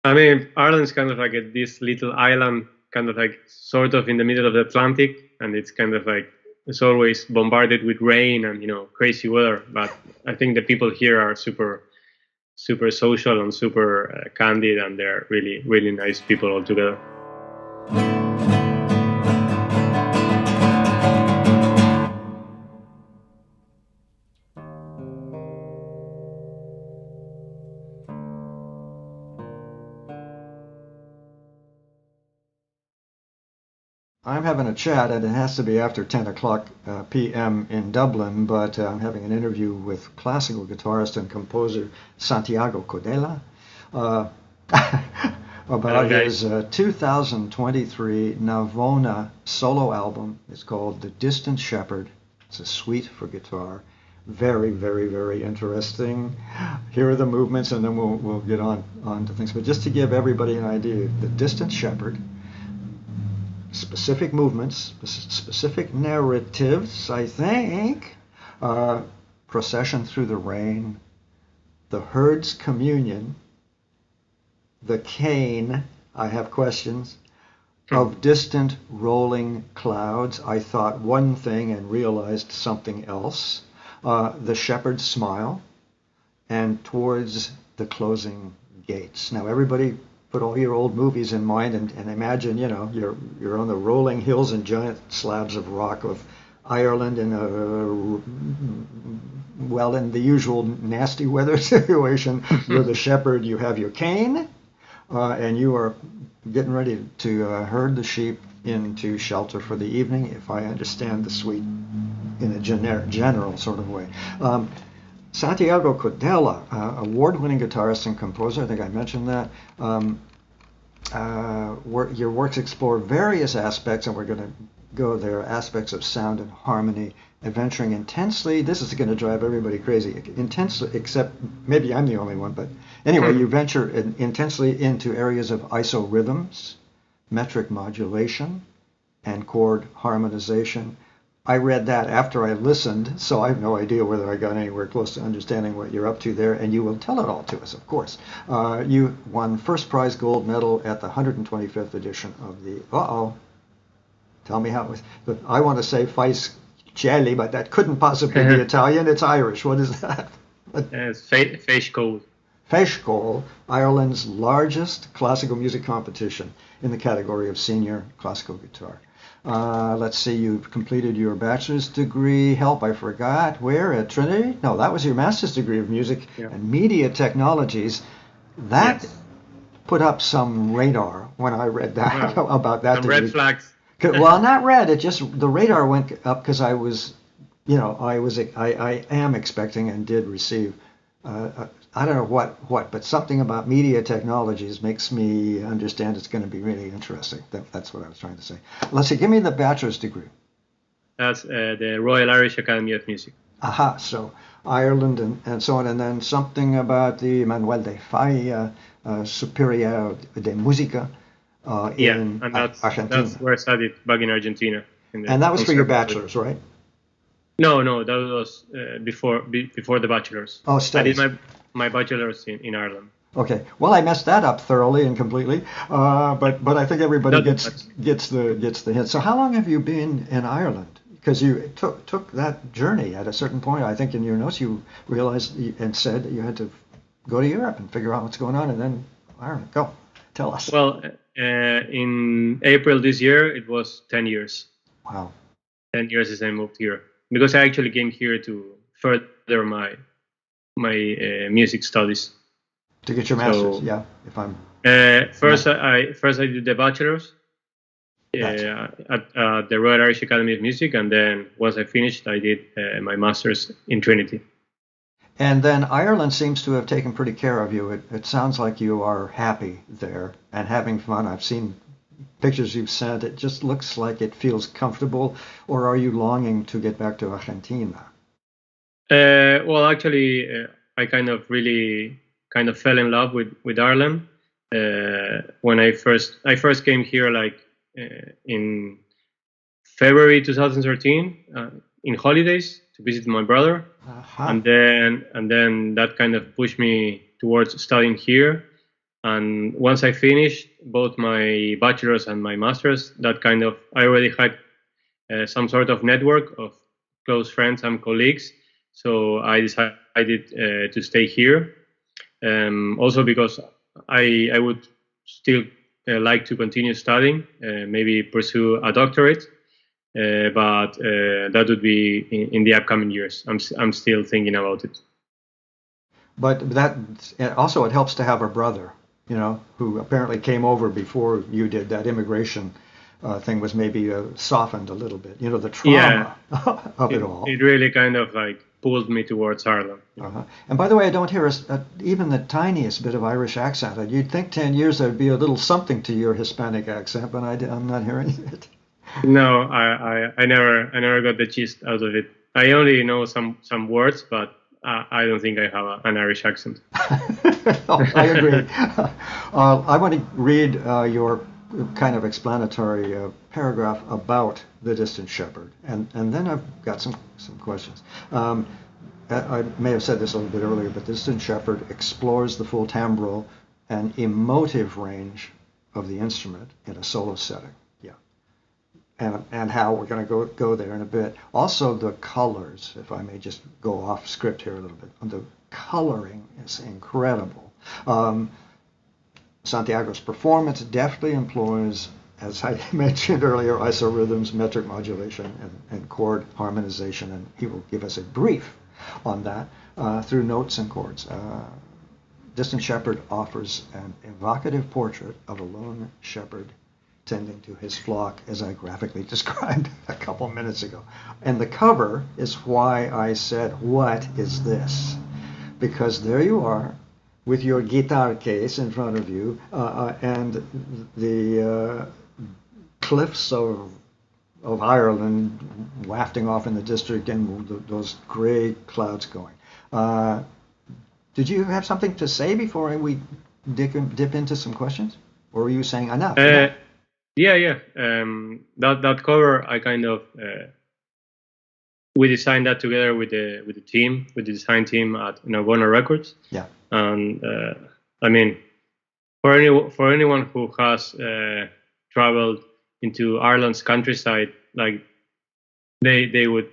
I mean, Ireland's kind of like this little island, kind of like sort of in the middle of the Atlantic, and it's kind of like it's always bombarded with rain and crazy weather. But I think the people here are super social and super candid, and they're really really nice people altogether. I'm having a chat, and it has to be after 10 o'clock p.m. in Dublin, but I'm having an interview with classical guitarist and composer Santiago Codella uh, about Okay. his 2023 Navona solo album. It's called The Distant Shepherd. It's a suite for guitar. Very, very, very interesting. Here are the movements, and then we'll get on to things. But just to give everybody an idea, The Distant Shepherd, specific movements, specific narratives, I think. Procession Through the Rain, The Herd's Communion, The Cane, I have questions, Of Distant Rolling Clouds, I thought one thing and realized something else, The Shepherd's Smile, and Towards the Closing Gates. Now everybody put all your old movies in mind and imagine, you're on the rolling hills and giant slabs of rock of Ireland in in the usual nasty weather situation. You're the shepherd, you have your cane, and you are getting ready to herd the sheep into shelter for the evening, if I understand the suite in a general sort of way. Santiago Codella, award-winning guitarist and composer, I think I mentioned that. Your works explore various aspects, and we're going to go there, aspects of sound and harmony, adventuring intensely. This is going to drive everybody crazy. Intensely, except maybe I'm the only one, but anyway, you venture intensely into areas of isorhythms, metric modulation, and chord harmonization. I read that after I listened, so I have no idea whether I got anywhere close to understanding what you're up to there, and you will tell it all to us, of course. You won first prize gold medal at the 125th edition of the, tell me how it was, but I want to say Faicecelli, but that couldn't possibly be Italian, it's Irish. What is that? It's Faicecoil. Faicecoil, Ireland's largest classical music competition in the category of senior classical guitar. Let's see, you've completed your bachelor's degree. Help, I forgot. Where? At Trinity? No, that was your master's degree of music and media technologies. That put up some radar when I read that about that degree. Red flags. Well, not red. It just, the radar went up because I was, I am expecting and did receive I don't know what, but something about media technologies makes me understand it's going to be really interesting. That's what I was trying to say. Let's see, give me the bachelor's degree. That's the Royal Irish Academy of Music. Aha, so Ireland and so on, and then something about the Manuel de Falla Superior de Música in Argentina. That's where I studied back in Argentina. And that was for your bachelor's, right? No, that was before the bachelor's. Oh, studies. I did my bachelor's in Ireland. Okay, well, I messed that up thoroughly and completely, but I think everybody gets the hint. So how long have you been in Ireland? Because you took that journey at a certain point. I think in your notes you realized and said that you had to go to Europe and figure out what's going on, and then Ireland. Go, tell us. Well, in April this year, it was 10 years. Wow. 10 years since I moved here, because I actually came here to further my music studies. To get your master's, yeah. If I'm first I did the bachelor's at the Royal Irish Academy of Music, and then once I finished, I did my master's in Trinity. And then Ireland seems to have taken pretty care of you. It sounds like you are happy there and having fun. I've seen pictures you've sent. It just looks like it feels comfortable. Or are you longing to get back to Argentina? Well, actually, I kind of fell in love with Ireland when I first came here, like in February 2013, in holidays to visit my brother, and then that kind of pushed me towards studying here. And once I finished both my bachelor's and my master's, that kind of I already had some sort of network of close friends and colleagues. So I decided to stay here. Also because I would still like to continue studying, maybe pursue a doctorate, but that would be in the upcoming years. I'm still thinking about it. But that also, it helps to have a brother, who apparently came over before you did. That immigration thing was maybe softened a little bit. The trauma of it all. It really kind of like pulled me towards Ireland. And by the way, I don't hear even the tiniest bit of Irish accent. You'd think 10 years there'd be a little something to your Hispanic accent, but I'm not hearing it. No, I never got the gist out of it. I only know some words, but I don't think I have an Irish accent. I agree. I want to read your kind of explanatory paragraph about The Distant Shepherd, and then I've got some questions. I may have said this a little bit earlier, but The Distant Shepherd explores the full timbral and emotive range of the instrument in a solo setting. And how we're going to go there in a bit. Also, the colors, if I may just go off script here a little bit. The coloring is incredible. Santiago's performance deftly employs, as I mentioned earlier, isorhythms, metric modulation, and chord harmonization, and he will give us a brief on that through notes and chords. Distant Shepherd offers an evocative portrait of a lone shepherd tending to his flock, as I graphically described a couple minutes ago. And the cover is why I said, what is this? Because there you are with your guitar case in front of you and the cliffs of Ireland wafting off in the district and those gray clouds going. Did you have something to say before we dip into some questions? Or were you saying enough? Yeah. That cover, I kind of we designed that together with the team, with the design team at Narbona Records. Yeah. And I mean, for anyone who has traveled into Ireland's countryside, like they would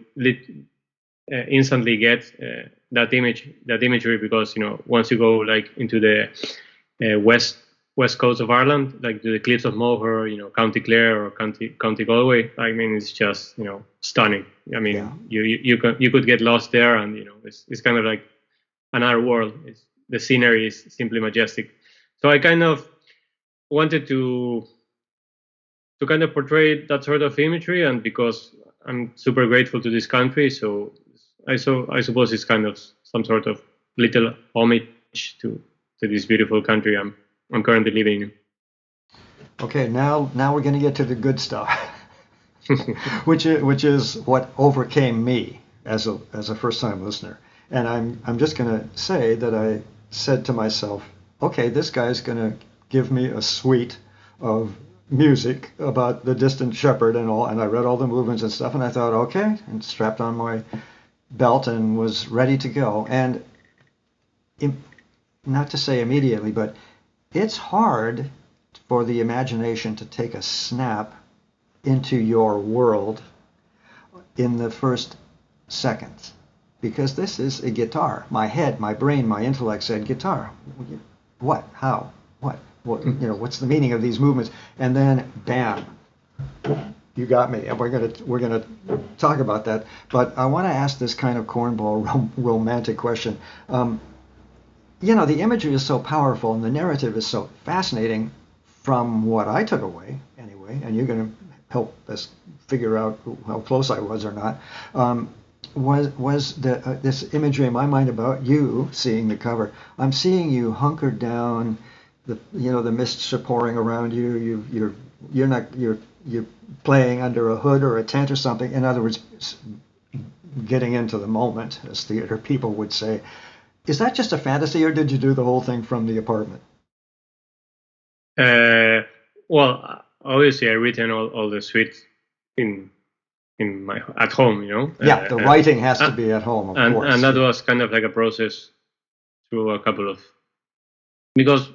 instantly get that imagery, because once you go like into the west coast of Ireland, like to the cliffs of Moher, County Clare or County Galway. I mean, it's just stunning. I mean, you could get lost there, and it's kind of like another world. The scenery is simply majestic. So I kind of wanted to kind of portray that sort of imagery, and because I'm super grateful to this country, so I suppose it's kind of some sort of little homage to this beautiful country I'm currently living in. Okay, now we're going to get to the good stuff, which is what overcame me as a first-time listener. And I'm just going to say that I said to myself, okay, this guy's going to give me a suite of music about the Distant Shepherd and all, and I read all the movements and stuff, and I thought, okay, and strapped on my belt and was ready to go. And not to say immediately, but it's hard for the imagination to take a snap into your world in the first seconds, because this is a guitar. My head, my brain, my intellect said guitar. What? How? What? What's the meaning of these movements? And then, bam, you got me. And we're gonna talk about that. But I want to ask this kind of cornball romantic question. The imagery is so powerful and the narrative is so fascinating from what I took away anyway, and you're going to help us figure out how close I was or not, was this imagery in my mind about you seeing the cover. I'm seeing you hunkered down, the mists are pouring around you, you're playing under a hood or a tent or something. In other words, getting into the moment, as theater people would say. Is that just a fantasy, or did you do the whole thing from the apartment? Well, obviously, I written all the suites in my at home. Yeah, the writing has to be at home, of course. And that was kind of like a process through a couple of, because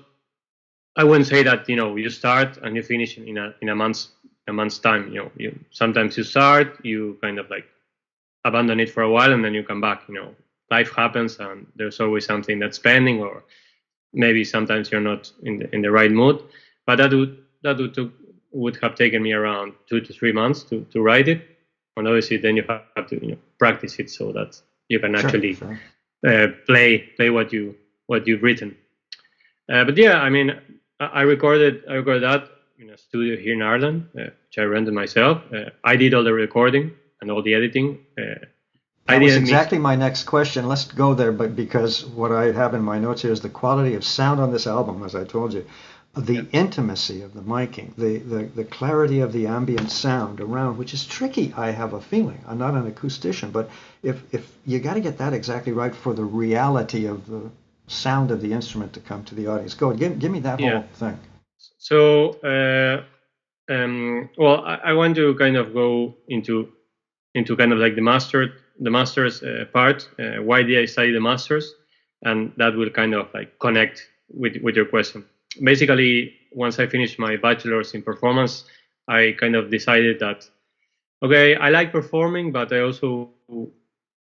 I wouldn't say that you start and you finish in a month's time. Sometimes you start, you kind of like abandon it for a while, and then you come back. Life happens, and there's always something that's pending, or maybe sometimes you're not in the right mood. But that would have taken me around 2 to 3 months to write it, and obviously then you have to practice it so that you can actually Sure. Play what you've written. But yeah, I mean, I recorded that in a studio here in Ireland, which I rented myself. I did all the recording and all the editing. That was exactly my next question. Let's go there, but because what I have in my notes here is the quality of sound on this album, as I told you, the intimacy of the miking, the clarity of the ambient sound around, which is tricky, I have a feeling. I'm not an acoustician, but if you got to get that exactly right for the reality of the sound of the instrument to come to the audience. Go, give me that whole thing. So, well, I want to kind of go into kind of like the masters part. Why did I study the masters? And that will kind of like connect with your question. Basically, once I finished my bachelor's in performance, I kind of decided that, okay, I like performing, but I also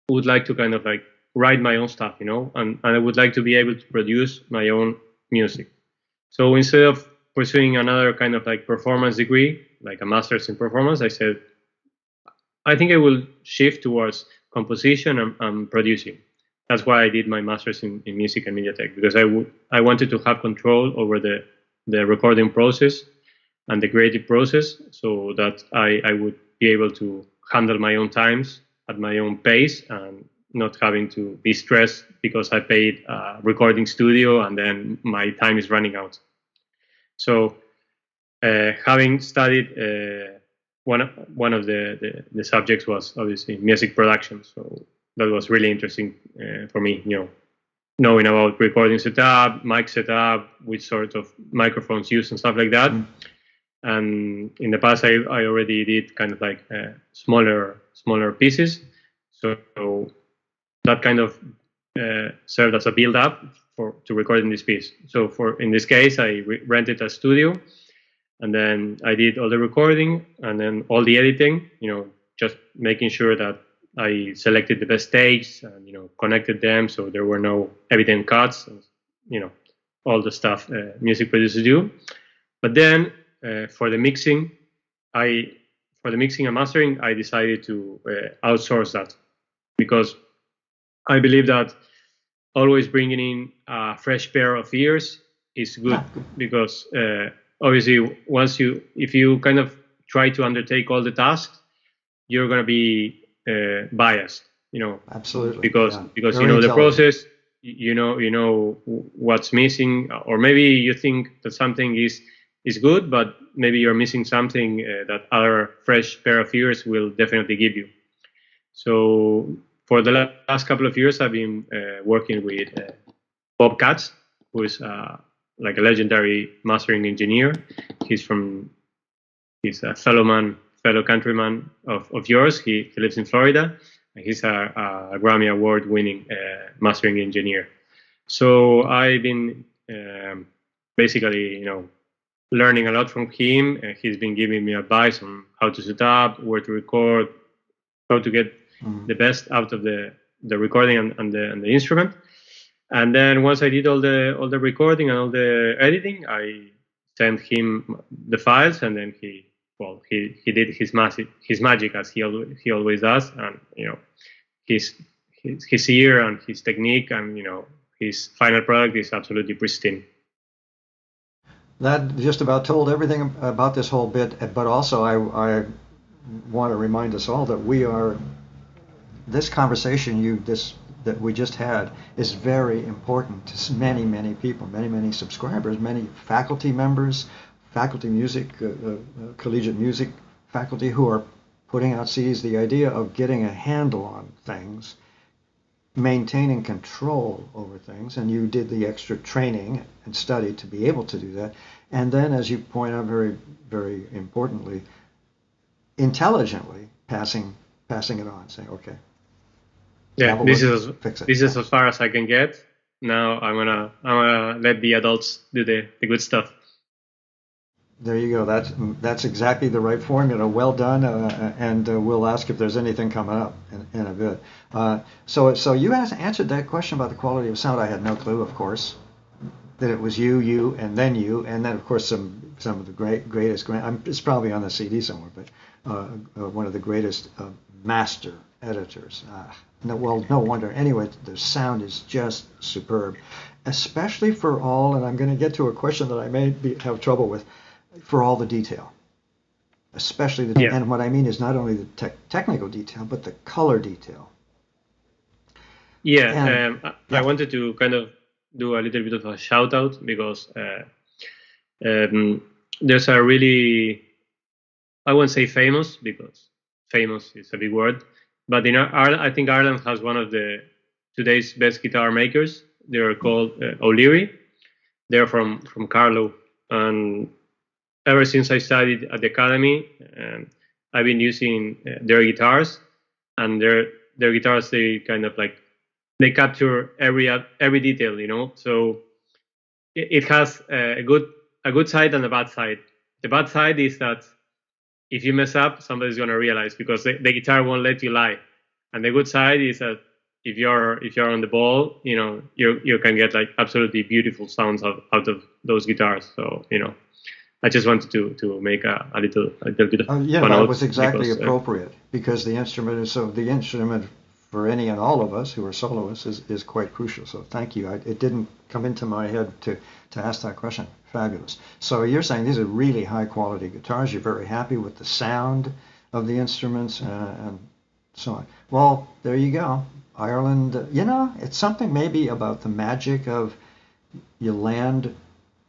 would like to kind of like write my own stuff, and I would like to be able to produce my own music. So instead of pursuing another kind of like performance degree, like a master's in performance, I said, I think I will shift towards composition and producing. That's why I did my master's in music and media tech, because I wanted to have control over the recording process and the creative process, so that I would be able to handle my own times at my own pace and not having to be stressed because I paid a recording studio and then my time is running out. So having studied, one of the subjects was obviously music production. So that was really interesting for me, knowing about recording setup, mic setup, which sort of microphones used and stuff like that. And in the past, I already did kind of like smaller pieces. So that kind of served as a build up to recording this piece. So in this case, I rented a studio, and then I did all the recording and then all the editing, just making sure that I selected the best takes and, connected them so there were no evident cuts, and, all the stuff music producers do. But then for the mixing and mastering, I decided to outsource that, because I believe that always bringing in a fresh pair of ears is good, because obviously if you kind of try to undertake all the tasks, you're going to be biased, Absolutely, because the process, you know what's missing, or maybe you think that something is good, but maybe you're missing something that other fresh pair of ears will definitely give you. So for the last couple of years, I've been working with Bob Katz, who is like a legendary mastering engineer. He's a fellow countryman of yours. He lives in Florida, and he's a Grammy Award-winning mastering engineer. So I've been basically, learning a lot from him. He's been giving me advice on how to set up, where to record, how to get the best out of the recording and the instrument. And then once I did all the recording and all the editing, I sent him the files, and then he did his magic as he always does, and his ear and his technique and his final product is absolutely pristine. That just about told everything about this whole bit, but also I want to remind us all that this conversation that we just had is very important to many, many people, many, many subscribers, many faculty members, faculty music, collegiate music faculty who are putting out CDs. The idea of getting a handle on things, maintaining control over things, and you did the extra training and study to be able to do that. And then, as you point out very, very importantly, intelligently passing it on, saying, okay. Yeah, this is as far as I can get. now I'm gonna let the adults do the good stuff. There you go. That's exactly the right formula. Well done. And we'll ask if there's anything coming up in a bit. So you answered that question about the quality of sound. I had no clue, of course, that it was you, and then of course some of the greatest. It's probably on the CD somewhere, but one of the greatest master editors. No wonder. Anyway, the sound is just superb, especially for all. And I'm going to get to a question that I may have trouble with. For all the detail, especially and what I mean is not only the technical detail, but the color detail. Yeah, I wanted to kind of do a little bit of a shout out because there's a really, I won't say famous because famous is a big word, but in Ireland, I think Ireland has one of today's best guitar makers. They're called O'Leary. They're from Carlow, and ever since I studied at the academy, I've been using their guitars, and their guitars, they kind of like, they capture every detail, you know. So it has a good side and a bad side. The bad side is that if you mess up, somebody's gonna realize because the guitar won't let you lie. And the good side is that if you're on the ball, you know, you can get like absolutely beautiful sounds out of those guitars. So, you know, I just wanted to make a little bit of fun. Yeah, that was exactly appropriate because the instrument for any and all of us who are soloists is quite crucial. So thank you. It didn't come into my head to ask that question. Fabulous. So you're saying these are really high quality guitars. You're very happy with the sound of the instruments and so on. Well, there you go. Ireland, you know, it's something maybe about the magic of you land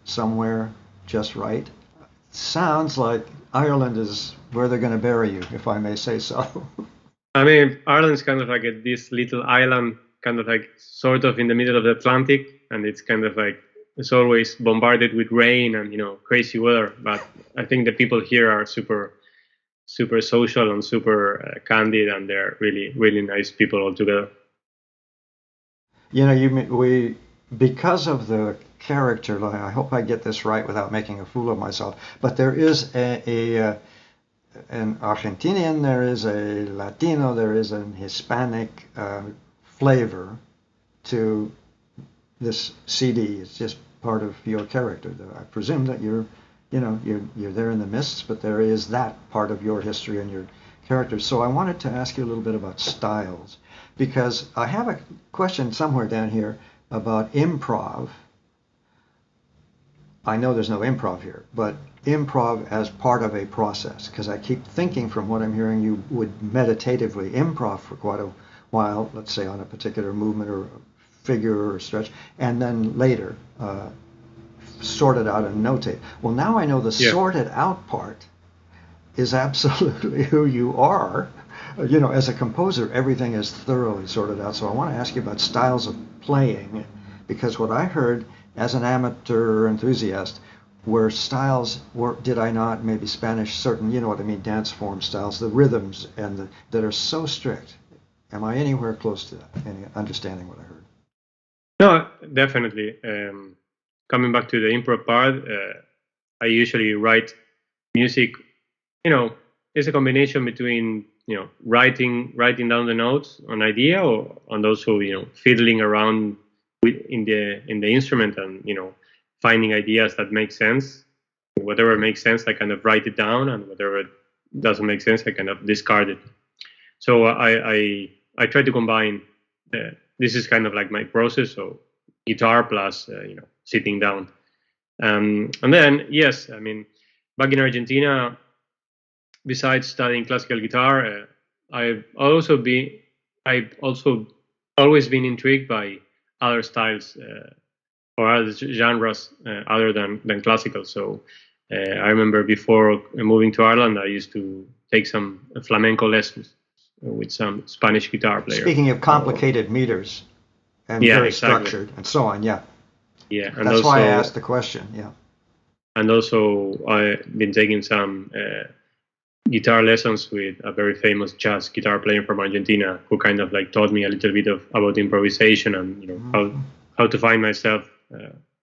somewhere just right. Sounds like Ireland is where they're going to bury you, if I may say so. I mean, Ireland's kind of like this little island, kind of like sort of in the middle of the Atlantic, and it's kind of like it's always bombarded with rain and, you know, crazy weather. But I think the people here are super social and super candid, and they're really nice people altogether. You know, because of the character, I hope I get this right without making a fool of myself, but there is an Argentinian, there is a Latino, there is an Hispanic flavor to this CD. It's just part of your character. I presume that you're there in the midst, but there is that part of your history and your character. So I wanted to ask you a little bit about styles, because I have a question somewhere down here about improv. I know there's no improv here, but improv as part of a process, because I keep thinking from what I'm hearing you would meditatively improv for quite a while, let's say on a particular movement or figure or stretch, and then later sort it out and notate. Well, now I know the sorted out part is absolutely who you are. You know, as a composer, everything is thoroughly sorted out. So I want to ask you about styles of playing, because what I heard as an amateur enthusiast were styles, did I not, maybe Spanish, certain, you know what I mean, dance form styles, the rhythms and that are so strict. Am I anywhere close to that, any understanding what I heard? No, definitely. Coming back to the improv part, I usually write music. You know, it's a combination between, you know, writing down the notes on idea, and also, you know, fiddling around in the instrument and, you know, finding ideas that make sense. Whatever makes sense, I kind of write it down, and whatever doesn't make sense, I kind of discard it. So I try to combine. This is kind of like my process. So guitar plus, you know, sitting down, and then yes, I mean, back in Argentina, besides studying classical guitar, I've also always been intrigued by other styles or other genres other than classical. So I remember before maying to Ireland, I used to take some flamenco lessons with some Spanish guitar players. Speaking of complicated meters and very structured and so on, yeah. Yeah, and that's why I asked the question. Yeah. And also, I've been taking some guitar lessons with a very famous jazz guitar player from Argentina, who kind of like taught me a little bit about improvisation and, you know, how to find myself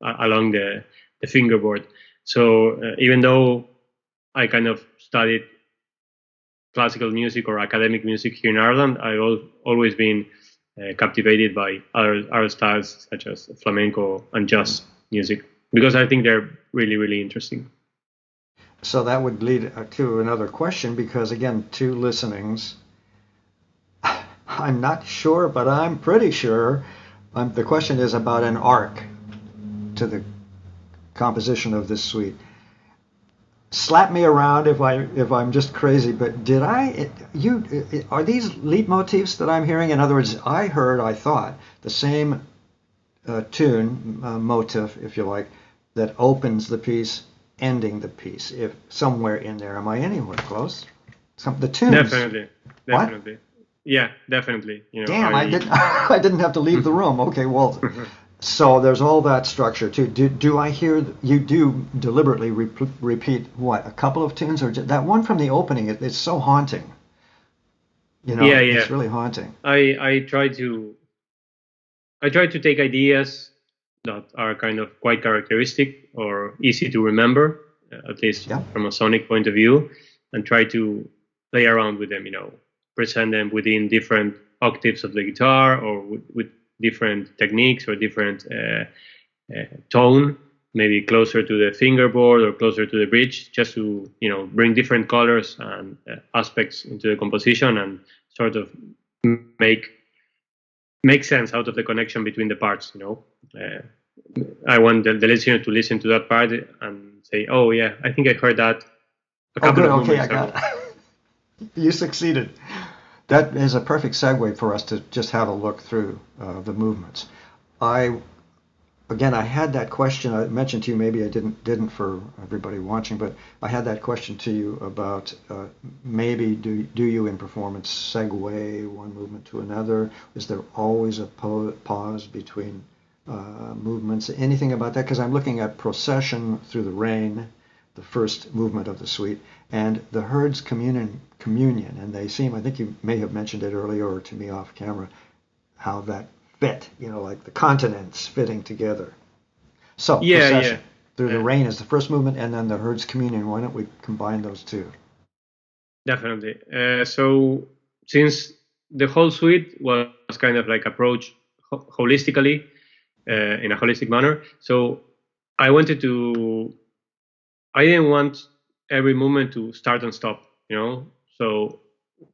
along the fingerboard. So even though I kind of studied classical music or academic music here in Ireland, I've always been captivated by other styles such as flamenco and jazz music because I think they're really, really interesting. So that would lead to another question because, again, two listenings. I'm not sure, but I'm pretty sure. The question is about an arc to the composition of this suite. Slap me around if I'm just crazy, but are these leitmotifs that I'm hearing? In other words, I thought the same tune motif, if you like, that opens the piece, ending the piece. If somewhere in there, am I anywhere close? The tunes. Definitely. What? Yeah, definitely. Damn, I didn't. I didn't have to leave the room. Okay, well. So there's all that structure too. Do I hear you do deliberately repeat what, a couple of tunes, or that one from the opening? It's so haunting. Yeah. It's really haunting. I try to take ideas that are kind of quite characteristic or easy to remember, at least from a sonic point of view, and try to play around with them. Present them within different octaves of the guitar or with different techniques or different tone, maybe closer to the fingerboard or closer to the bridge, just to bring different colors and aspects into the composition and sort of make sense out of the connection between the parts. I want the listener to listen to that part and say, "Oh yeah, I think I heard that a couple of moments ago." I got it. You succeeded. That is a perfect segue for us to just have a look through the movements. I had that question I mentioned to you. Maybe I didn't for everybody watching, but I had that question to you about maybe do you in performance segue one movement to another? Is there always a pause between movements? Anything about that? Because I'm looking at Procession Through the Rain, the first movement of the suite, and the Herds Communion, and they seem, I think you may have mentioned it earlier or to me off camera, how that fit, like the continents fitting together. So Procession Through the Rain is the first movement, and then the Herds Communion. Why don't we combine those two? Definitely. So since the whole suite was kind of like approached holistically, in a holistic manner, so I didn't want every movement to start and stop, So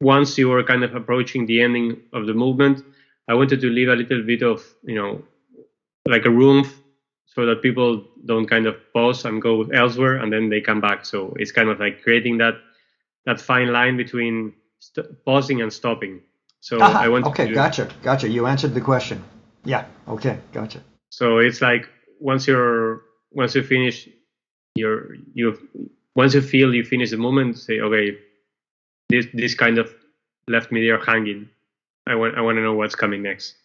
once you were kind of approaching the ending of the movement, I wanted to leave a little bit of, like a room so that people don't kind of pause and go elsewhere and then they come back. So it's kind of like creating that fine line between pausing and stopping. So I wanted okay, gotcha. You answered the question. Yeah. Okay, gotcha. So it's like once you finish once you feel you finish the movement, say, okay, this kind of left me there hanging. I want to know what's coming next.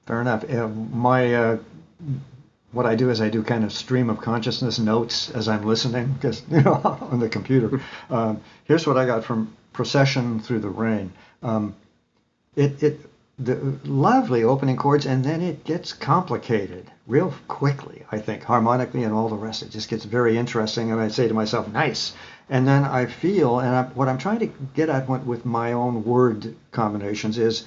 Fair enough. What I do is I do kind of stream of consciousness notes as I'm listening, because on the computer. Here's what I got from Procession Through the Rain. The lovely opening chords, and then it gets complicated real quickly, I think, harmonically and all the rest. It just gets very interesting, and I say to myself, nice. And then I feel, and what I'm trying to get at with my own word combinations is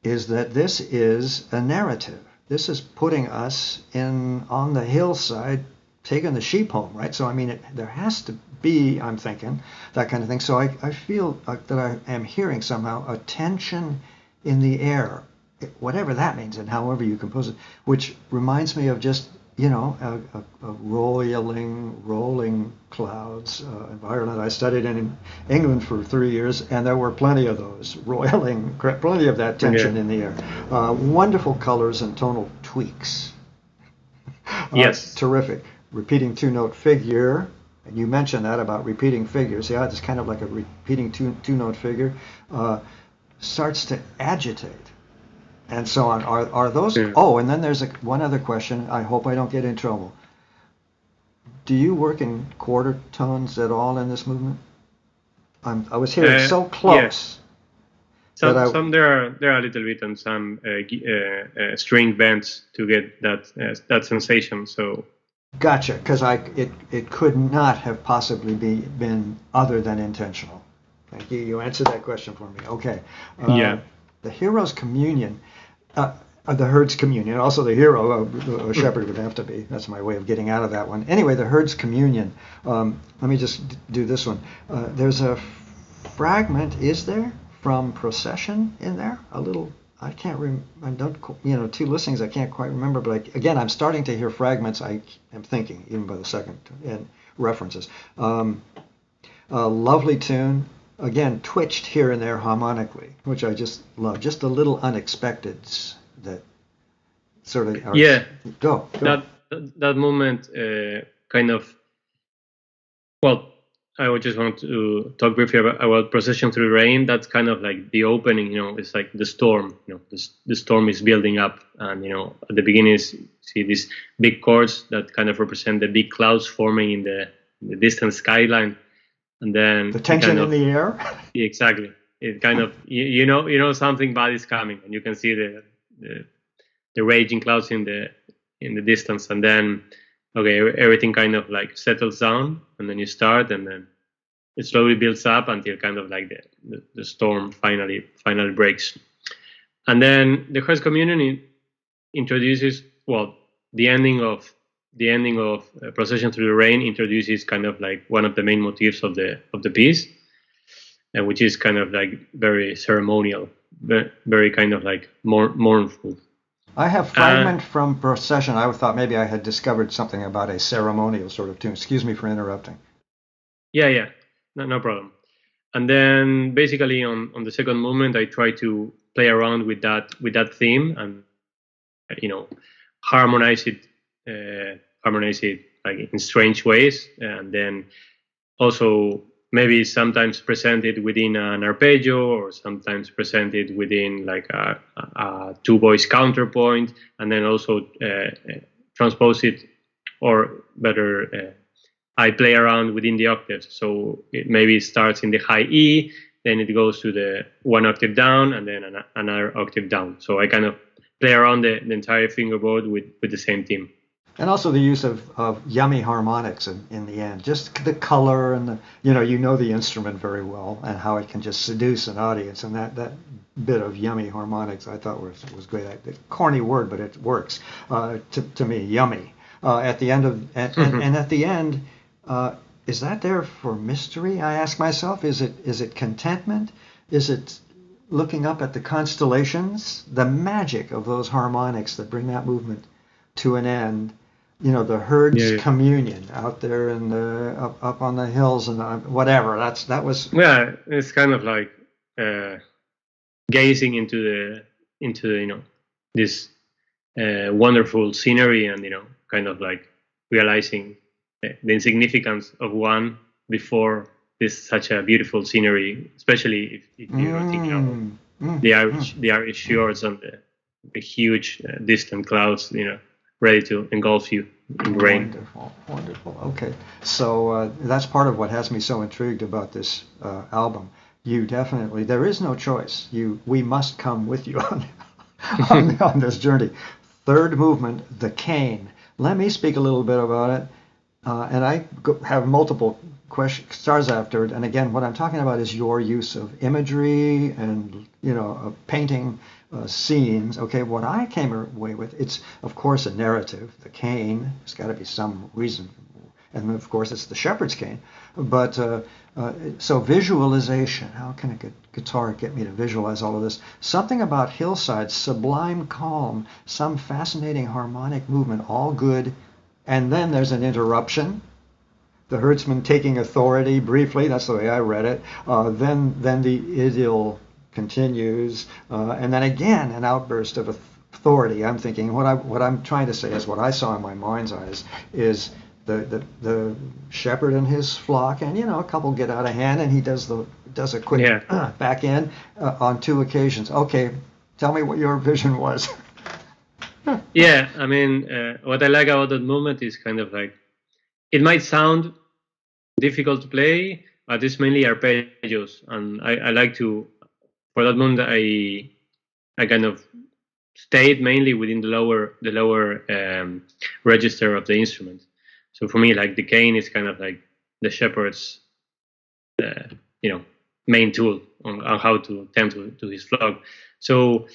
that this is a narrative. This is putting us on the hillside, taking the sheep home, right? So, I mean, there has to be, I'm thinking, that kind of thing. So I feel that I am hearing somehow a tension in the air, whatever that means and however you compose it, which reminds me of just, a rolling clouds environment. I studied in England for 3 years, and there were plenty of those, plenty of that tension in the air. Wonderful colors and tonal tweaks. Yes. Terrific. Repeating two-note figure. And you mentioned that about repeating figures. Yeah, it's kind of like a repeating two-note figure. Starts to agitate. And so on. Are those? Yeah. Oh, and then there's one other question. I hope I don't get in trouble. Do you work in quarter tones at all in this movement? I was hearing so close. Yeah. Some there are a little bit on some string bends to get that sensation. So gotcha, because it could not have possibly been other than intentional. Thank you. You answered that question for me. Okay. Yeah. The hero's communion, the herd's communion. Also, the hero, a shepherd would have to be. That's my way of getting out of that one. Anyway, the herd's communion. Let me just do this one. There's a fragment, is there, from Procession in there? A little. I can't remember. I don't. Two listings. I can't quite remember. But again, I'm starting to hear fragments. I am thinking, even by the second, and references. A lovely tune. Again, twitched here and there harmonically, which I just love. Just the little unexpecteds that sort of are, go. That moment kind of, well, I would just want to talk briefly about Procession Through the Rain. That's kind of like the opening, it's like the storm, the storm is building up, and at the beginning you see these big chords that kind of represent the big clouds forming in the distant skyline. And then the tension in the air. Exactly. It kind of something bad is coming, and you can see the raging clouds in the distance, and then everything kind of like settles down, and then you start, and then it slowly builds up until kind of like the storm finally breaks. And then the Herd's Communion introduces the ending of Procession Through the Rain introduces kind of like one of the main motifs of the piece, and which is kind of like very ceremonial, very kind of like mournful. I have fragment from Procession. I thought maybe I had discovered something about a ceremonial sort of tune. Excuse me for interrupting. Yeah, no problem. And then basically on the second movement, I try to play around with that theme and harmonize it like in strange ways, and then also maybe sometimes present it within an arpeggio, or sometimes present it within like a two voice counterpoint, and then also transpose it, or better, I play around within the octaves. So it maybe starts in the high E, then it goes to the one octave down, and then another octave down. So I kind of play around the entire fingerboard with the same theme. And also the use of yummy harmonics in the end, just the color and the instrument very well, and how it can just seduce an audience. And that bit of yummy harmonics I thought was great. A corny word, but it works to me. Yummy. At the end of and at the end, is that there for mystery? I ask myself. Is it contentment? Is it looking up at the constellations? The magic of those harmonics that bring that movement to an end. The herd's communion out there in the up on the hills and whatever. That was. Yeah, it's kind of like gazing into this wonderful scenery, and kind of like realizing the insignificance of one before this such a beautiful scenery, especially if you're thinking of the Irish fjords and the huge distant clouds, ready to engulf you in rain. Wonderful. Okay, so that's part of what has me so intrigued about this album. You definitely, there is no choice. We must come with you on this journey. Third movement, the cane. Let me speak a little bit about it, and I have multiple stars after it. And again, what I'm talking about is your use of imagery and painting. Scenes. Okay, what I came away with, it's of course a narrative. The cane, there's got to be some reason, and of course it's the shepherd's cane. But so visualization. How can a guitar get me to visualize all of this? Something about hillsides, sublime calm, some fascinating harmonic movement, all good. And then there's an interruption. The herdsman taking authority briefly. That's the way I read it. Then the idyll continues, and then again an outburst of authority. I'm thinking what I'm trying to say is what I saw in my mind's eyes is the shepherd and his flock, and a couple get out of hand, and he does a quick back end on two occasions. Okay, tell me what your vision was. Yeah, I mean, what I like about that movement is kind of like, it might sound difficult to play, but it's mainly arpeggios, and I like to for that month, I kind of stayed mainly within the lower register of the instrument. So for me, like the cane is kind of like the shepherd's main tool on how to tend to his flock. So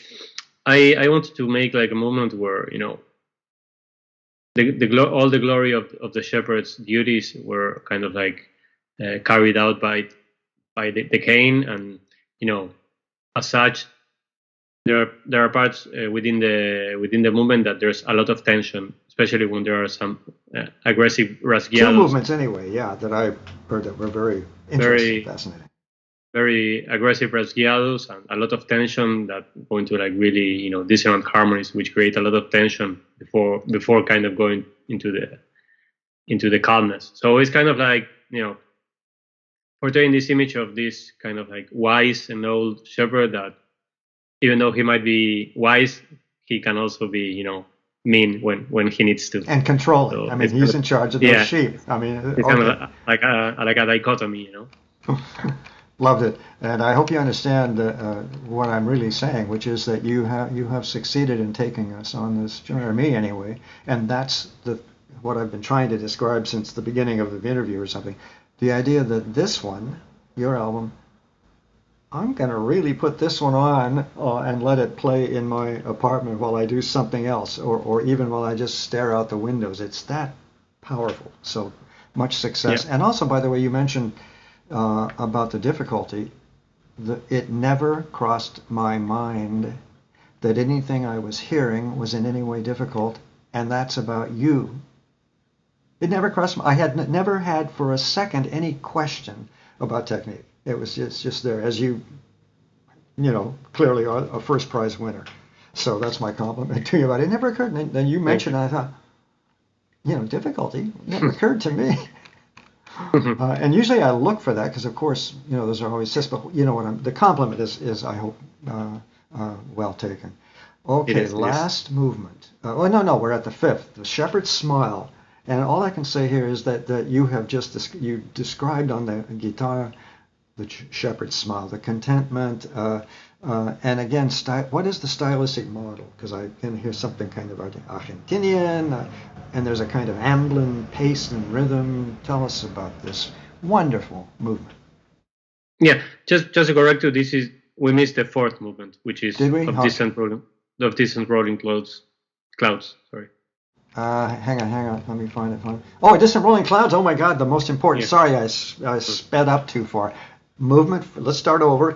I wanted to make like a movement where all the glory of the shepherd's duties were kind of like carried out by the cane, and as such there are parts within the movement that there's a lot of tension, especially when there are some aggressive rasgueados. Two movements anyway, yeah, that I heard that were very interesting, fascinating. Very aggressive rasgueados and a lot of tension that go into like really dissonant harmonies, which create a lot of tension before kind of going into the calmness. So it's kind of like portraying this image of this kind of like wise and old shepherd that even though he might be wise, he can also be mean when he needs to, and controlling. So I mean, he's in charge of those sheep. I mean, it's kind of like a dichotomy, Loved it, and I hope you understand what I'm really saying, which is that you have succeeded in taking us on this journey, or me anyway, and that's what I've been trying to describe since the beginning of the interview or something. The idea that this one, your album, I'm going to really put this one on and let it play in my apartment while I do something else, or even while I just stare out the windows. It's that powerful. So much success. Yeah. And also, by the way, you mentioned about the difficulty. It never crossed my mind that anything I was hearing was in any way difficult, and that's about you. It never crossed I had never had for a second any question about technique. It's just there, as you clearly are a first prize winner. So that's my compliment to you. But it never occurred. And then you mentioned, I thought, difficulty never occurred to me. And usually I look for that because, of course, those are always just. But the compliment is I hope well taken. Okay, last movement. No, we're at the fifth. The Shepherd's Smile. And all I can say here is that you have you described on the guitar the Shepherd's Smile, the contentment, and again, what is the stylistic model? Because I can hear something kind of Argentinian, and there's a kind of ambling pace and rhythm. Tell us about this wonderful movement. Yeah, just to correct you, we missed the fourth movement, which is of distant rolling clouds. Sorry. Hang on. Let me find it. Oh, distant rolling clouds. Oh my God, the most important. Yeah. Sorry, I sped up too far. Movement. Let's start over.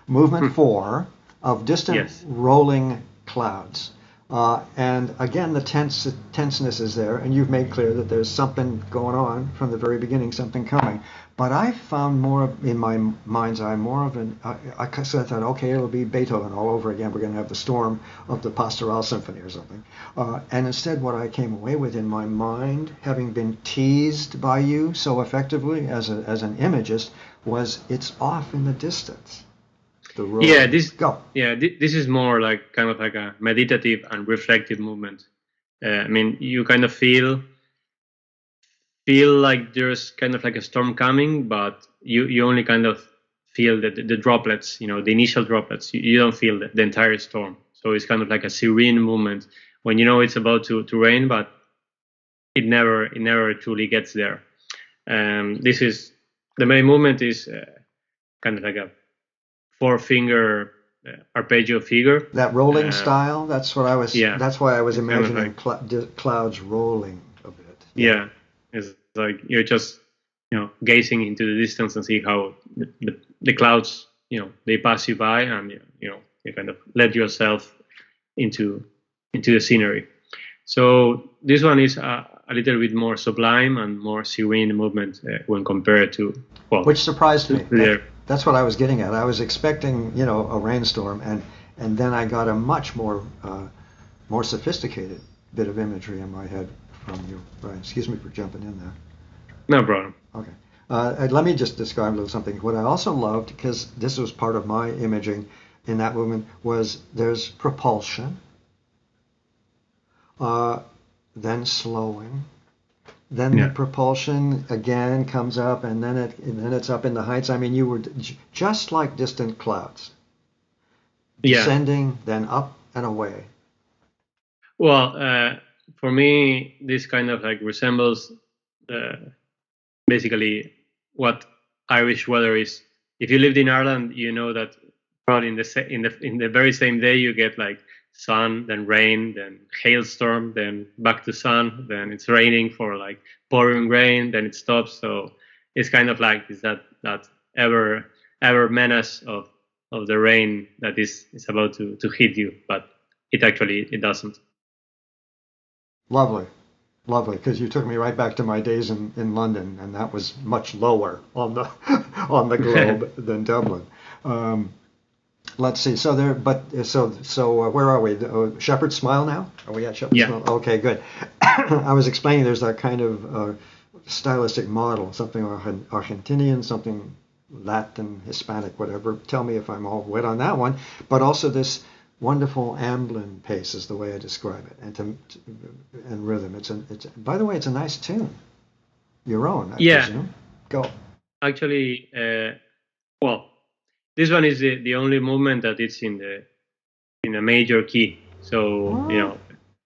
Movement 4 of distant rolling clouds. And again, the tenseness is there, and you've made clear that there's something going on from the very beginning, something coming. But I found in my mind's eye, I thought, okay, it'll be Beethoven all over again. We're going to have the storm of the Pastoral Symphony or something. And instead, what I came away with in my mind, having been teased by you so effectively as an imagist, was it's off in the distance. This is more like kind of like a meditative and reflective movement. I mean, you kind of feel like there's kind of like a storm coming, but you only kind of feel the droplets, the initial droplets. You don't feel the entire storm. So it's kind of like a serene movement when it's about to rain, but it never truly gets there. This is the main movement is kind of like a 4-finger arpeggio figure. That rolling style. That's what I was. Yeah. That's why I was imagining clouds rolling a bit. Yeah. It's like you're just gazing into the distance and see how the clouds they pass you by, and you kind of let yourself into the scenery. So this one is a little bit more sublime and more serene movement when compared to which surprised me. That's what I was getting at. I was expecting a rainstorm, and then I got a much more sophisticated bit of imagery in my head from you, Brian. Excuse me for jumping in there. No problem. Okay. Let me just describe a little something. What I also loved, because this was part of my imaging in that movement, was there's propulsion, then slowing, then the propulsion again comes up, and then it's up in the heights. I mean, you were just like distant clouds. Yeah. descending, then up and away. Well, for me, this kind of like resembles uh, basically what Irish weather is. If you lived in Ireland, you know that probably in the very same day you get like sun, then rain, then hailstorm, then back to sun, then it's raining for like pouring rain, then it stops. So it's kind of like is that ever menace of the rain that is about to hit you, but it doesn't. Lovely. Lovely, because you took me right back to my days in London, and that was much lower on the on the globe than Dublin. Um, let's see. So there, but where are we? Shepherd's Smile now? Are we at Shepherd's Yeah. Smile? Okay, good. I was explaining there's that kind of stylistic model, something Argentinian, something Latin, Hispanic, whatever. Tell me if I'm all wet on that one. But also this wonderful ambling pace is the way I describe it, and rhythm. It's by the way, it's a nice tune. Your own, I Yeah. presume. Go. Actually, well, this one is the only movement that it's in a major key. So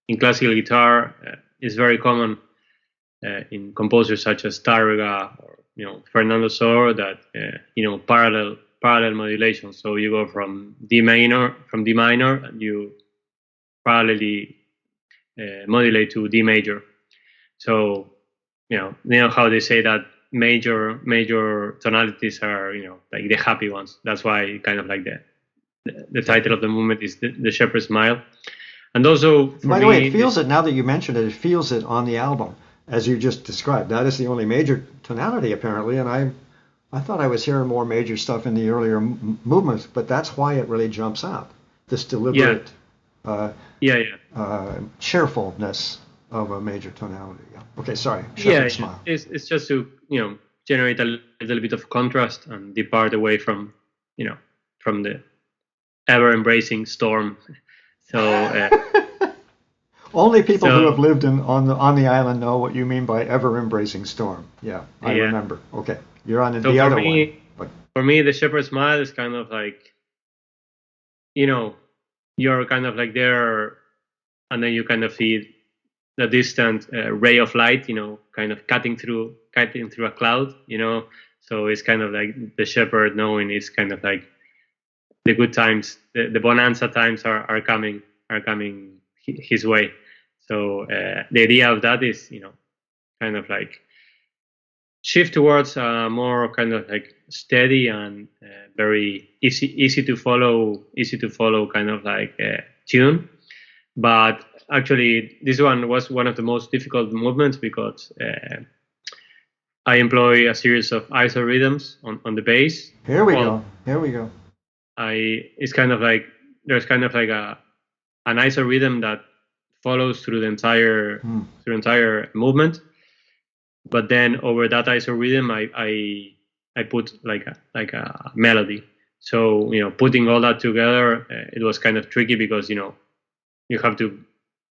in classical guitar, it's very common in composers such as Tárrega or Fernando Sor that parallel modulation. So you go from D minor, and you parallelly modulate to D major. So you know how they say that major tonalities are like the happy ones. That's why kind of like the title of the movement is the Shepherd's Smile. And also for By the me, way, it feels it now that you mentioned it. It feels it on the album as you just described. That is the only major tonality apparently, and I thought I was hearing more major stuff in the earlier movements, but that's why it really jumps out. This deliberate, yeah. cheerfulness of a major tonality. Yeah. Okay, sorry. Yeah, Shepherd's Smile. it's just to generate a little bit of contrast and depart away from from the ever embracing storm. So only people who so have lived on the island know what you mean by ever embracing storm. Yeah, I yeah. remember. Okay, you're on So the other one. But for me, the Shepherd's Smile is kind of like you're kind of like there, and then you kind of see the distant ray of light, kind of cutting through a cloud, So it's kind of like the shepherd knowing it's kind of like the good times, the bonanza times are coming his way. So the idea of that is, kind of like shift towards a more kind of like steady and very easy to follow kind of like tune. But actually, this one was one of the most difficult movements because I employ a series of isorhythms on the bass. here we go. Here we go. It's kind of like there's kind of like an isorhythm that follows through the entire movement, but then over that isorhythm I put like a melody. So putting all that together, it was kind of tricky because you have to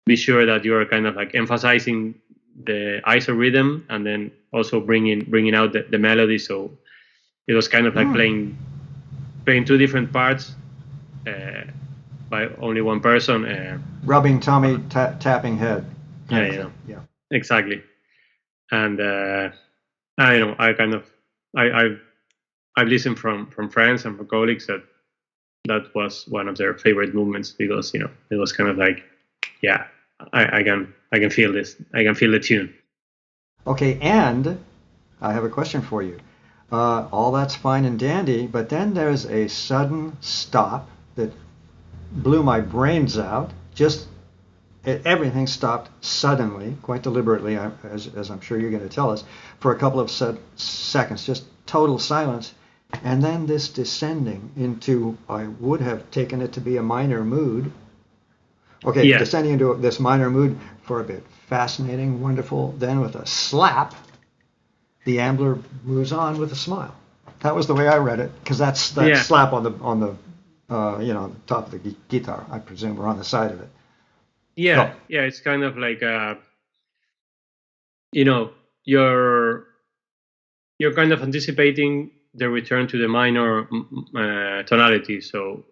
be sure that you are kind of like emphasizing the isorhythm and then also bringing out the melody. So it was kind of like playing two different parts by only one person. Rubbing tummy, tapping head. Yeah. Exactly. And I kind of I've listened from friends and from colleagues that was one of their favorite movements because it was kind of like I can feel this. I can feel the tune. Okay, and I have a question for you. All that's fine and dandy, but then there's a sudden stop that blew my brains out. Everything stopped suddenly, quite deliberately, as I'm sure you're going to tell us, for a couple of seconds, just total silence. And then this descending into, I would have taken it to be a minor mood. Okay, descending into this minor mood for a bit. Fascinating, wonderful. Then with a slap, the ambler moves on with a smile. That was the way I read it, because that's that slap on the top of the guitar, I presume, or on the side of it. Yeah, it's kind of like you're kind of anticipating the return to the minor tonality. So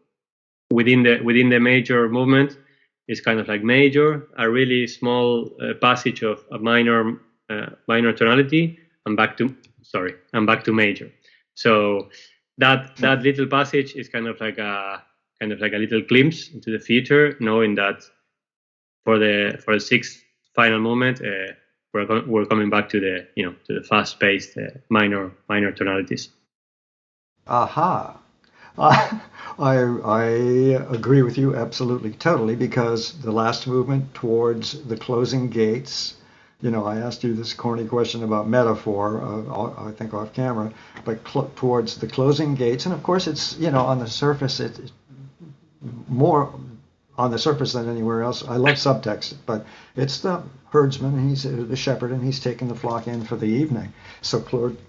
within the major movement is kind of like major, a really small passage of a minor tonality, and back to major. So that little passage is kind of like a little glimpse into the future, knowing that for the sixth final movement, we're coming back to the fast-paced minor tonalities. Aha. I agree with you absolutely, totally, because the last movement towards the closing gates, I asked you this corny question about metaphor, I think off camera, but towards the closing gates, and of course it's, on the surface, it's more on the surface than anywhere else. I love subtext, but it's the herdsman, he's the shepherd, and he's taking the flock in for the evening. So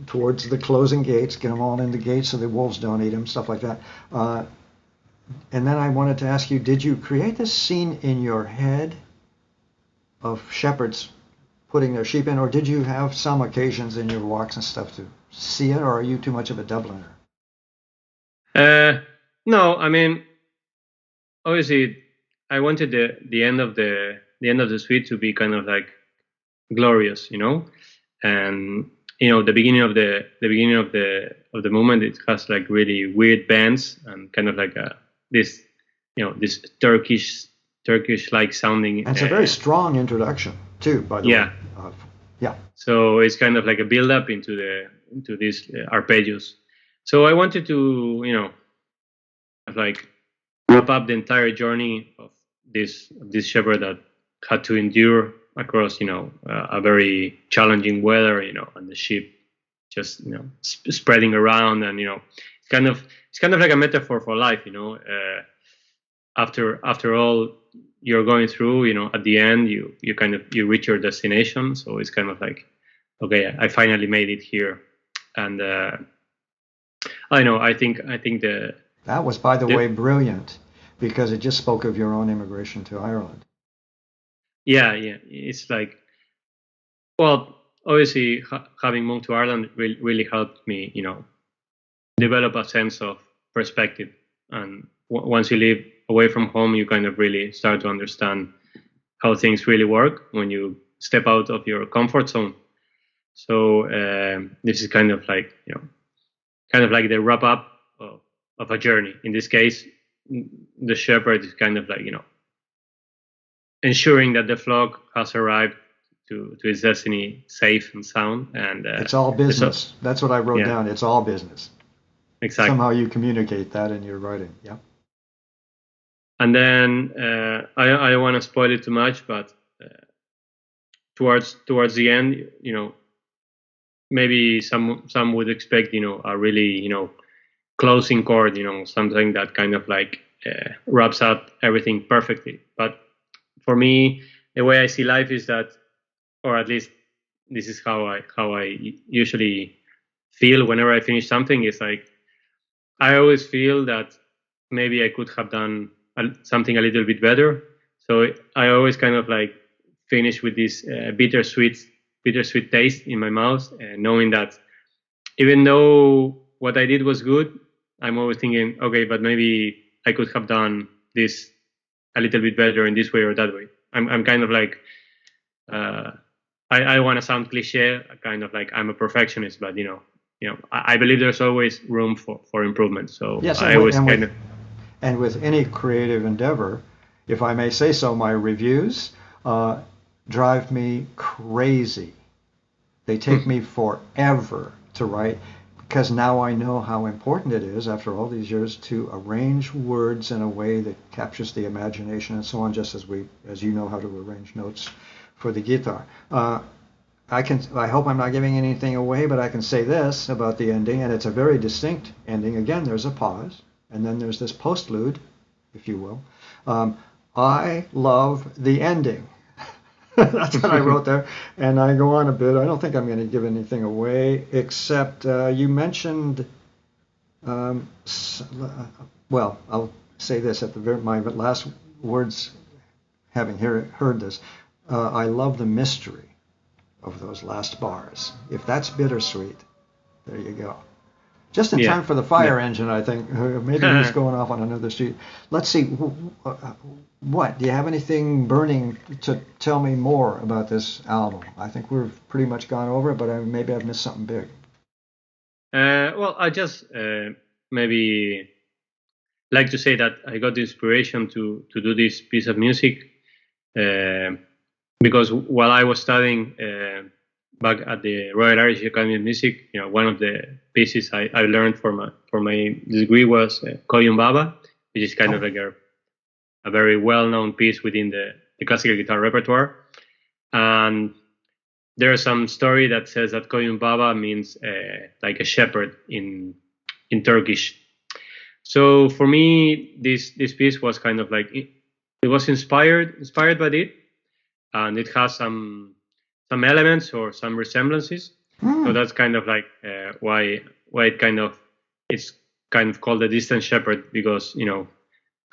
towards the closing gates, get them all in the gates so the wolves don't eat them, stuff like that. And then I wanted to ask you, did you create this scene in your head of shepherds putting their sheep in, or did you have some occasions in your walks and stuff to see it, or are you too much of a Dubliner? No, I mean, obviously, I wanted the end of the suite to be kind of like glorious, and the beginning of the movement, it has like really weird bends and kind of like this Turkish like sounding. And it's a very strong introduction too, by the way. Yeah. So it's kind of like a build up into these arpeggios. So I wanted to like wrap up the entire journey of this shepherd that had to endure across a very challenging weather, and the sheep just spreading around, and it's kind of like a metaphor for life, after all you're going through, at the end you reach your destination. So it's kind of like, okay, I finally made it here. And I think that was, by the way, brilliant, because it just spoke of your own immigration to Ireland. Yeah, it's like, well, obviously having moved to Ireland really helped me, develop a sense of perspective. And once you live away from home, you kind of really start to understand how things really work when you step out of your comfort zone. So this is kind of like the wrap up of a journey. In this case, the shepherd is kind of like ensuring that the flock has arrived to its destiny safe and sound. And it's all business. That's what I wrote down. It's all business. Exactly. Somehow you communicate that in your writing. Yeah. And then I don't want to spoil it too much, but towards the end, maybe some would expect a really closing chord, something that kind of like wraps up everything perfectly. But for me, the way I see life is that, or at least this is how I usually feel whenever I finish something, is like I always feel that maybe I could have done something a little bit better. So I always kind of like finish with this bittersweet taste in my mouth, knowing that even though what I did was good, I'm always thinking, okay, but maybe I could have done this a little bit better in this way or that way. I'm kind of like, I want to sound cliche, kind of like I'm a perfectionist, but I believe there's always room for improvement. So yes, I always and with any creative endeavor, if I may say so, my reviews drive me crazy. They take me forever to write, because now I know how important it is, after all these years, to arrange words in a way that captures the imagination and so on, just as you know how to arrange notes for the guitar. I hope I'm not giving anything away, but I can say this about the ending, and it's a very distinct ending. Again, there's a pause, and then there's this postlude, if you will. I love the ending. That's what I wrote there, and I go on a bit. I don't think I'm going to give anything away, except you mentioned, well, I'll say this at my last words, having heard this. I love the mystery of those last bars. If that's bittersweet, there you go. Just in Yeah. time for the fire engine, I think. Maybe he's going off on another street. Let's see. What? Do you have anything burning to tell me more about this album? I think we've pretty much gone over it, but maybe I've missed something big. Well, I just maybe like to say that I got the inspiration to do this piece of music because while I was studying back at the Royal Irish Academy of Music, one of the pieces I learned for my degree was Koyun Baba, which is kind of like a very well-known piece within the classical guitar repertoire. And there's some story that says that Koyun Baba means like a shepherd in Turkish. So for me, this piece was kind of like it was inspired by it, and it has some elements or some resemblances. So that's kind of like why it's kind of called the distant shepherd, because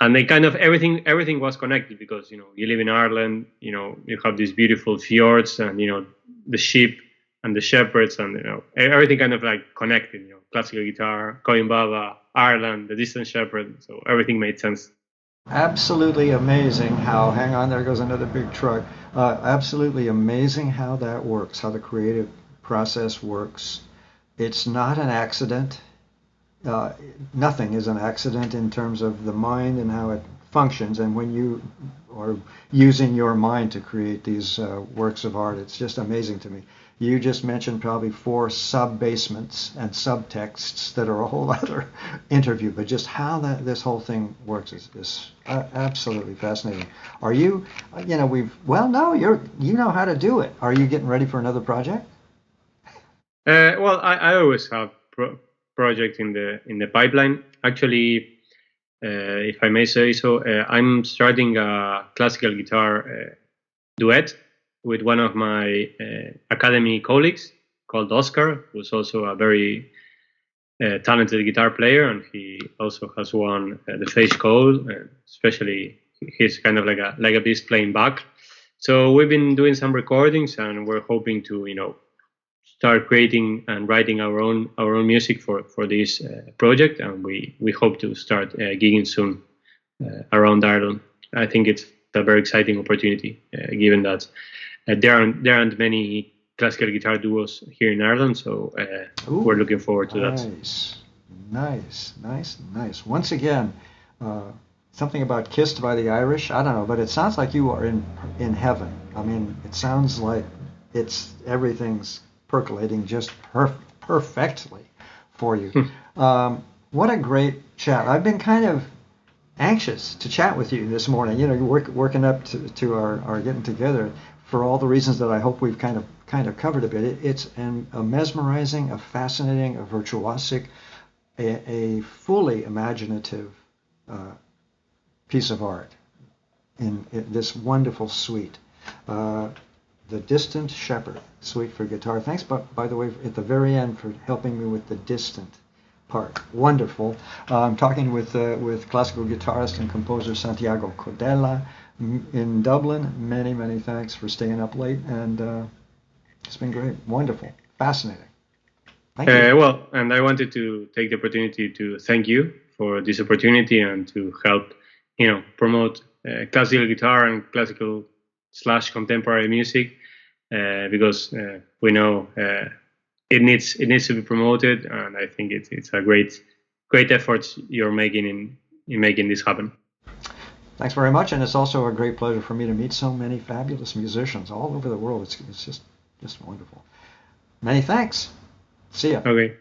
and they kind of everything was connected, because you live in Ireland, you have these beautiful fjords, and the sheep and the shepherds, and everything kind of like connected. Classical guitar, Koyun Baba, Ireland, the distant shepherd. So everything made sense. Absolutely amazing how. Hang on, there goes another big truck. Absolutely amazing how that works, how the creative process works. It's not an accident. Nothing is an accident in terms of the mind and how it functions. And when you are using your mind to create these works of art, it's just amazing to me. You just mentioned probably 4 sub-basements and subtexts that are a whole other interview, but just how this whole thing works is absolutely fascinating. Are you, you know how to do it. Are you getting ready for another project? Well, I always have project in the pipeline. Actually, if I may say so, I'm starting a classical guitar duet with one of my academy colleagues called Oscar, who's also a very talented guitar player, and he also has won the Face Code. Especially, he's kind of like a beast playing back. So we've been doing some recordings, and we're hoping to start creating and writing our own music for this project, and we hope to start gigging soon around Ireland. I think it's a very exciting opportunity, given that there aren't many classical guitar duos here in Ireland, so we're looking forward to that. Nice. Once again, something about Kissed by the Irish. I don't know, but it sounds like you are in heaven. I mean, it sounds like everything's percolating just perfectly for you. What a great chat. I've been kind of anxious to chat with you this morning, working up to our getting together, for all the reasons that I hope we've kind of covered a bit. It's a mesmerizing, a fascinating, a virtuosic, a fully imaginative piece of art in this wonderful suite. The Distant Shepherd, suite for guitar. Thanks, by the way, at the very end, for helping me with the distant part. Wonderful. I'm talking with classical guitarist and composer Santiago Codella in Dublin. Many thanks for staying up late, and it's been great. Wonderful. Fascinating. Thank you. Well, and I wanted to take the opportunity to thank you for this opportunity and to help, promote classical guitar and classical / contemporary music, because we know it needs to be promoted, and I think it's a great effort you're making in making this happen. Thanks very much, and it's also a great pleasure for me to meet so many fabulous musicians all over the world. It's just wonderful. Many thanks. See ya. Okay.